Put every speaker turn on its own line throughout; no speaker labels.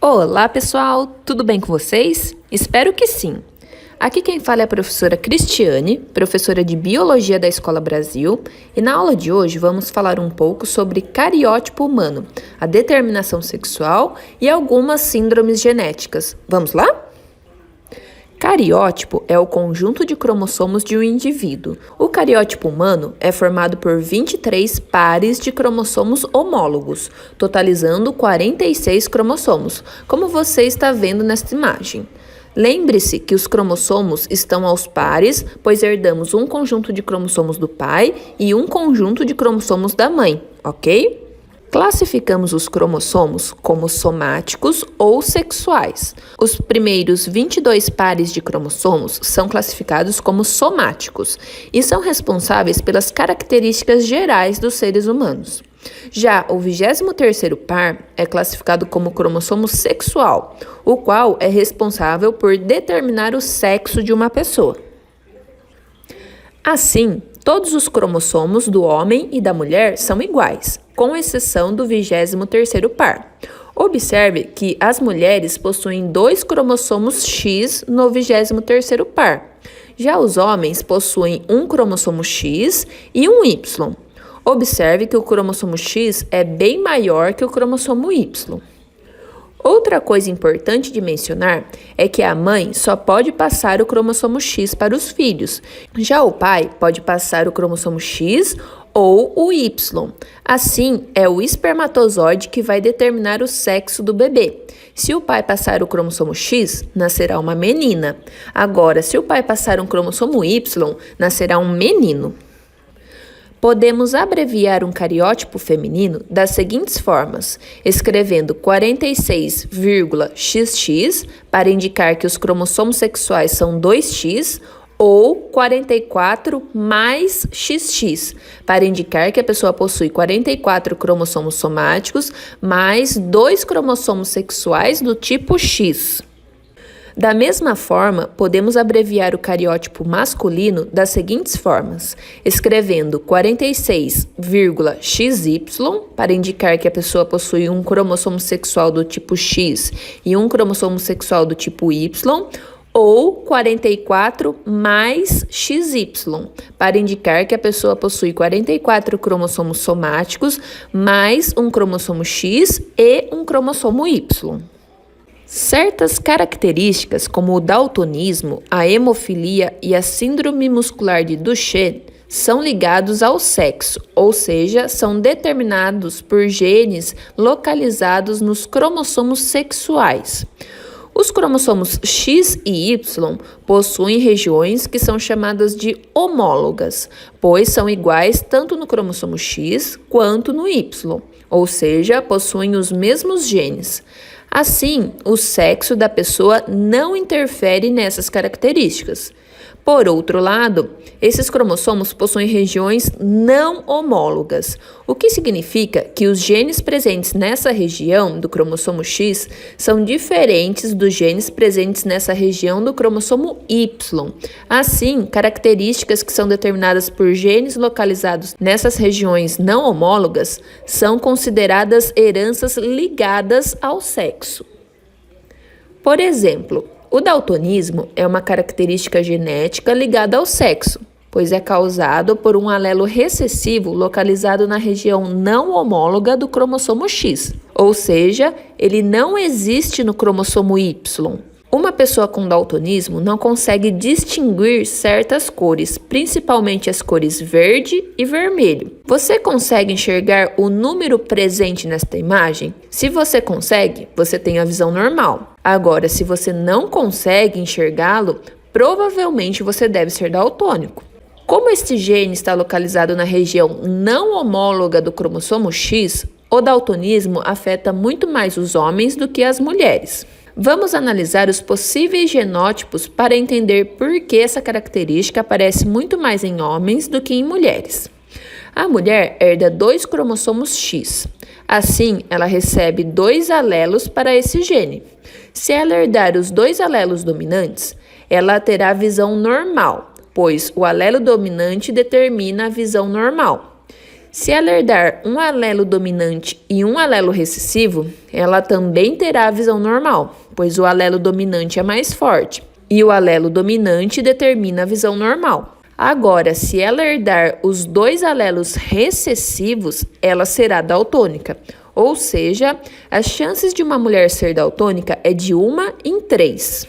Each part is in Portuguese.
Olá, pessoal! Tudo bem com vocês? Espero que sim! Aqui quem fala é a professora Cristiane, professora de Biologia da Escola Brasil, e na aula de hoje vamos falar um pouco sobre cariótipo humano, a determinação sexual e algumas síndromes genéticas. Vamos lá? Cariótipo é o conjunto de cromossomos de um indivíduo. O cariótipo humano é formado por 23 pares de cromossomos homólogos, totalizando 46 cromossomos, como você está vendo nesta imagem. Lembre-se que os cromossomos estão aos pares, pois herdamos um conjunto de cromossomos do pai e um conjunto de cromossomos da mãe, ok? Classificamos os cromossomos como somáticos ou sexuais. Os primeiros 22 pares de cromossomos são classificados como somáticos e são responsáveis pelas características gerais dos seres humanos. Já o 23º par é classificado como cromossomo sexual, o qual é responsável por determinar o sexo de uma pessoa. Assim, todos os cromossomos do homem e da mulher são iguais, com exceção do 23º par. Observe que as mulheres possuem 2 cromossomos X no 23º par. Já os homens possuem um cromossomo X e um Y. Observe que o cromossomo X é bem maior que o cromossomo Y. Outra coisa importante de mencionar é que a mãe só pode passar o cromossomo X para os filhos. Já o pai pode passar o cromossomo X ou o Y. Assim, é o espermatozoide que vai determinar o sexo do bebê. Se o pai passar o cromossomo X, nascerá uma menina. Agora, se o pai passar um cromossomo Y, nascerá um menino. Podemos abreviar um cariótipo feminino das seguintes formas, escrevendo 46,XX para indicar que os cromossomos sexuais são 2X, ou 44 mais XX, para indicar que a pessoa possui 44 cromossomos somáticos mais 2 cromossomos sexuais do tipo X. Da mesma forma, podemos abreviar o cariótipo masculino das seguintes formas, escrevendo 46,XY para indicar que a pessoa possui um cromossomo sexual do tipo X e um cromossomo sexual do tipo Y, ou 44 mais XY, para indicar que a pessoa possui 44 cromossomos somáticos mais um cromossomo X e um cromossomo Y. Certas características, como o daltonismo, a hemofilia e a síndrome muscular de Duchenne, são ligados ao sexo, ou seja, são determinados por genes localizados nos cromossomos sexuais. Os cromossomos X e Y possuem regiões que são chamadas de homólogas, pois são iguais tanto no cromossomo X quanto no Y, ou seja, possuem os mesmos genes. Assim, o sexo da pessoa não interfere nessas características. Por outro lado, esses cromossomos possuem regiões não homólogas, o que significa que os genes presentes nessa região do cromossomo X são diferentes dos genes presentes nessa região do cromossomo Y. Assim, características que são determinadas por genes localizados nessas regiões não homólogas são consideradas heranças ligadas ao sexo. Por exemplo, o daltonismo é uma característica genética ligada ao sexo, pois é causado por um alelo recessivo localizado na região não homóloga do cromossomo X, ou seja, ele não existe no cromossomo Y. Uma pessoa com daltonismo não consegue distinguir certas cores, principalmente as cores verde e vermelho. Você consegue enxergar o número presente nesta imagem? Se você consegue, você tem a visão normal. Agora, se você não consegue enxergá-lo, provavelmente você deve ser daltônico. Como este gene está localizado na região não homóloga do cromossomo X, o daltonismo afeta muito mais os homens do que as mulheres. Vamos analisar os possíveis genótipos para entender por que essa característica aparece muito mais em homens do que em mulheres. A mulher herda 2 cromossomos X. Assim, ela recebe 2 alelos para esse gene. Se ela herdar os 2 alelos dominantes, ela terá visão normal, pois o alelo dominante determina a visão normal. Se ela herdar um alelo dominante e um alelo recessivo, ela também terá a visão normal, pois o alelo dominante é mais forte e o alelo dominante determina a visão normal. Agora, se ela herdar os dois alelos recessivos, ela será daltônica. Ou seja, as chances de uma mulher ser daltônica é de 1 em 3.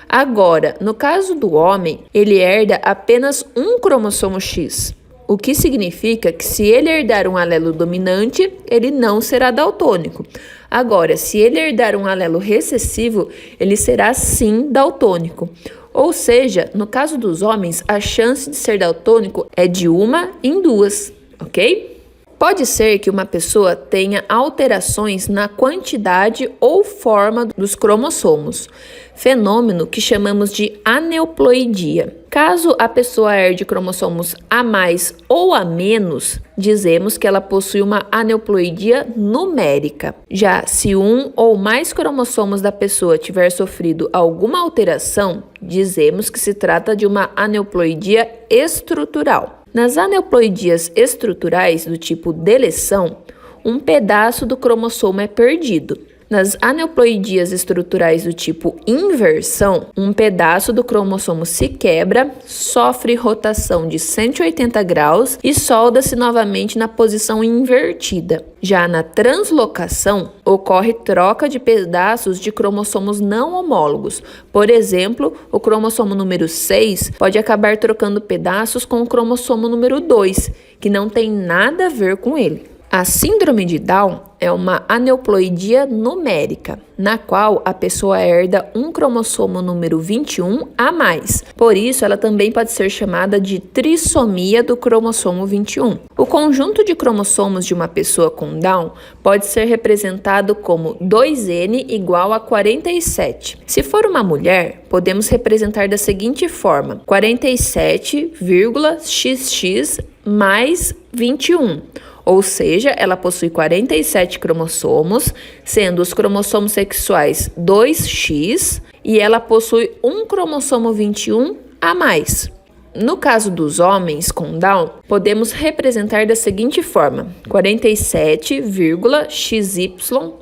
Agora, no caso do homem, ele herda apenas um cromossomo X, o que significa que se ele herdar um alelo dominante, ele não será daltônico. Agora, se ele herdar um alelo recessivo, ele será sim daltônico. Ou seja, no caso dos homens, a chance de ser daltônico é de 1 em 2, ok? Pode ser que uma pessoa tenha alterações na quantidade ou forma dos cromossomos, fenômeno que chamamos de aneuploidia. Caso a pessoa herde cromossomos a mais ou a menos, dizemos que ela possui uma aneuploidia numérica. Já se um ou mais cromossomos da pessoa tiver sofrido alguma alteração, dizemos que se trata de uma aneuploidia estrutural. Nas aneuploidias estruturais do tipo deleção, um pedaço do cromossomo é perdido. Nas aneuploidias estruturais do tipo inversão, um pedaço do cromossomo se quebra, sofre rotação de 180 graus e solda-se novamente na posição invertida. Já na translocação, ocorre troca de pedaços de cromossomos não homólogos. Por exemplo, o cromossomo número 6 pode acabar trocando pedaços com o cromossomo número 2, que não tem nada a ver com ele. A síndrome de Down é uma aneuploidia numérica, na qual a pessoa herda um cromossomo número 21 a mais. Por isso, ela também pode ser chamada de trissomia do cromossomo 21. O conjunto de cromossomos de uma pessoa com Down pode ser representado como 2N igual a 47. Se for uma mulher, podemos representar da seguinte forma: 47,xx mais 21. Ou seja, ela possui 47 cromossomos, sendo os cromossomos sexuais 2x, e ela possui um cromossomo 21 a mais. No caso dos homens com Down, podemos representar da seguinte forma: 47,xy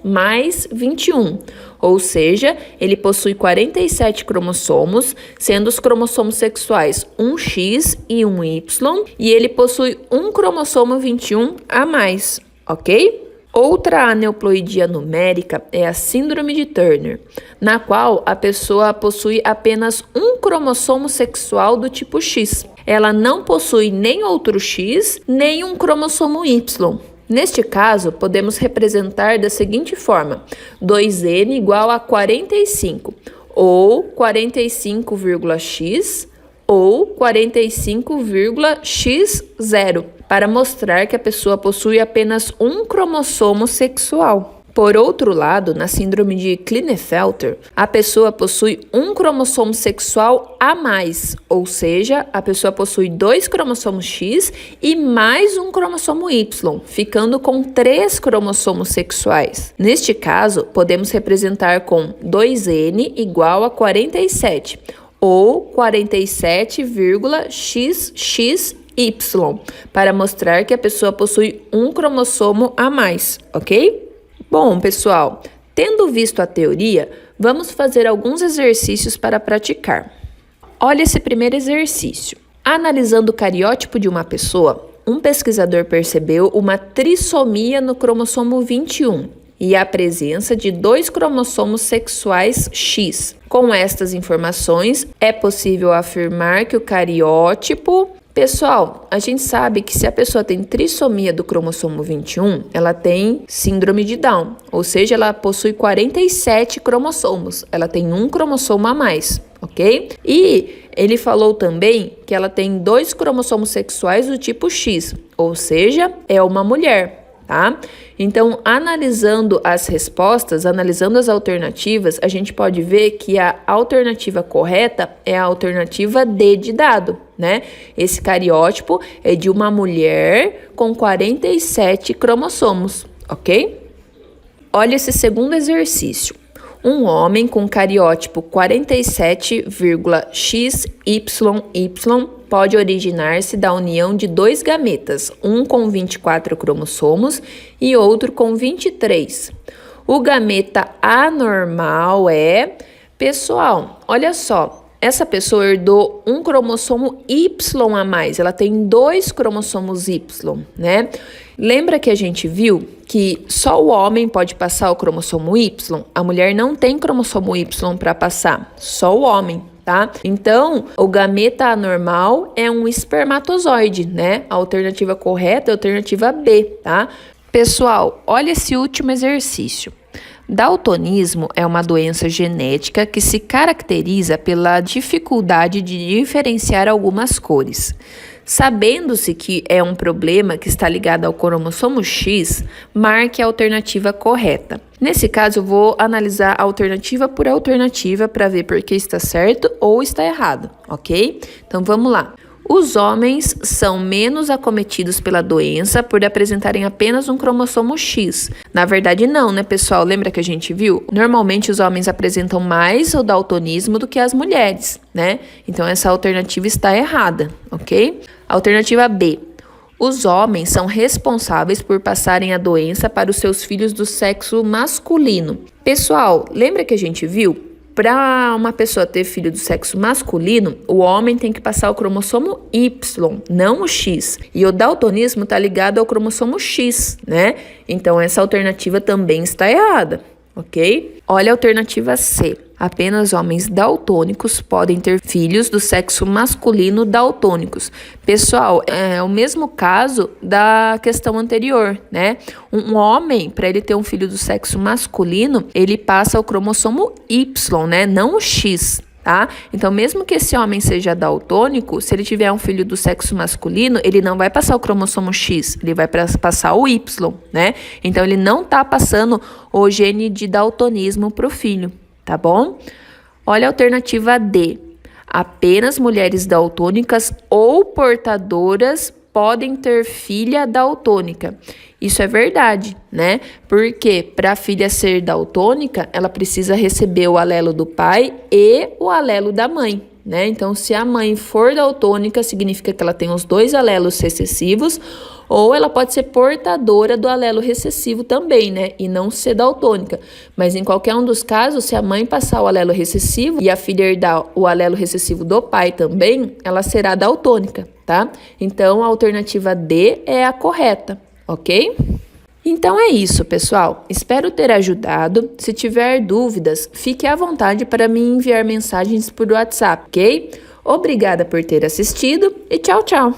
mais 21. Ou seja, ele possui 47 cromossomos, sendo os cromossomos sexuais 1x e 1y, e ele possui um cromossomo 21 a mais, ok? Outra aneuploidia numérica é a síndrome de Turner, na qual a pessoa possui apenas um cromossomo sexual do tipo X. Ela não possui nem outro X, nem um cromossomo Y. Neste caso, podemos representar da seguinte forma: 2N igual a 45, ou 45,x, ou 45,x0, para mostrar que a pessoa possui apenas um cromossomo sexual. Por outro lado, na síndrome de Klinefelter, a pessoa possui um cromossomo sexual a mais, ou seja, a pessoa possui 2 cromossomos X e mais um cromossomo Y, ficando com 3 cromossomos sexuais. Neste caso, podemos representar com 2N igual a 47, ou 47,xxy, para mostrar que a pessoa possui um cromossomo a mais, ok? Bom, pessoal, tendo visto a teoria, vamos fazer alguns exercícios para praticar. Olha esse primeiro exercício. Analisando o cariótipo de uma pessoa, um pesquisador percebeu uma trissomia no cromossomo 21 e a presença de 2 cromossomos sexuais X. Com estas informações, é possível afirmar que o cariótipo... Pessoal, a gente sabe que se a pessoa tem trissomia do cromossomo 21, ela tem síndrome de Down, ou seja, ela possui 47 cromossomos, ela tem um cromossomo a mais, ok? E ele falou também que ela tem 2 cromossomos sexuais do tipo X, ou seja, é uma mulher. Tá? Então, analisando as respostas, analisando as alternativas, a gente pode ver que a alternativa correta é a alternativa D de dado, né? Esse cariótipo é de uma mulher com 47 cromossomos, ok? Olha esse segundo exercício. Um homem com cariótipo 47,XYY pode originar-se da união de dois gametas, um com 24 cromossomos e outro com 23. O gameta anormal é... Pessoal, olha só. Essa pessoa herdou um cromossomo Y a mais, ela tem 2 cromossomos Y, né? Lembra que a gente viu que só o homem pode passar o cromossomo Y? A mulher não tem cromossomo Y para passar, só o homem, tá? Então, o gameta anormal é um espermatozoide, né? A alternativa correta é a alternativa B, tá? Pessoal, olha esse último exercício. Daltonismo é uma doença genética que se caracteriza pela dificuldade de diferenciar algumas cores. Sabendo-se que é um problema que está ligado ao cromossomo X, marque a alternativa correta. Nesse caso, eu vou analisar alternativa por alternativa para ver por que está certo ou está errado, ok? Então vamos lá. Os homens são menos acometidos pela doença por apresentarem apenas um cromossomo X. Na verdade, não, né, pessoal? Lembra que a gente viu? Normalmente, os homens apresentam mais o daltonismo do que as mulheres, né? Então, essa alternativa está errada, ok? Alternativa B. Os homens são responsáveis por passarem a doença para os seus filhos do sexo masculino. Pessoal, lembra que a gente viu? Para uma pessoa ter filho do sexo masculino, o homem tem que passar o cromossomo Y, não o X. E o daltonismo está ligado ao cromossomo X, né? Então, essa alternativa também está errada, ok? Olha a alternativa C. Apenas homens daltônicos podem ter filhos do sexo masculino daltônicos. Pessoal, é o mesmo caso da questão anterior, né? Um homem, para ele ter um filho do sexo masculino, ele passa o cromossomo Y, né? Não o X, tá? Então, mesmo que esse homem seja daltônico, se ele tiver um filho do sexo masculino, ele não vai passar o cromossomo X, ele vai passar o Y, né? Então, ele não tá passando o gene de daltonismo pro filho. Tá bom? Olha a alternativa D. Apenas mulheres daltônicas ou portadoras podem ter filha daltônica. Isso é verdade, né? Porque para a filha ser daltônica, ela precisa receber o alelo do pai e o alelo da mãe, né? Então, se a mãe for daltônica, significa que ela tem os 2 alelos recessivos, ou ela pode ser portadora do alelo recessivo também, né? E não ser daltônica. Mas em qualquer um dos casos, se a mãe passar o alelo recessivo e a filha herdar o alelo recessivo do pai também, ela será daltônica, tá? Então, a alternativa D é a correta, ok? Então é isso, pessoal. Espero ter ajudado. Se tiver dúvidas, fique à vontade para me enviar mensagens por WhatsApp, ok? Obrigada por ter assistido e tchau, tchau!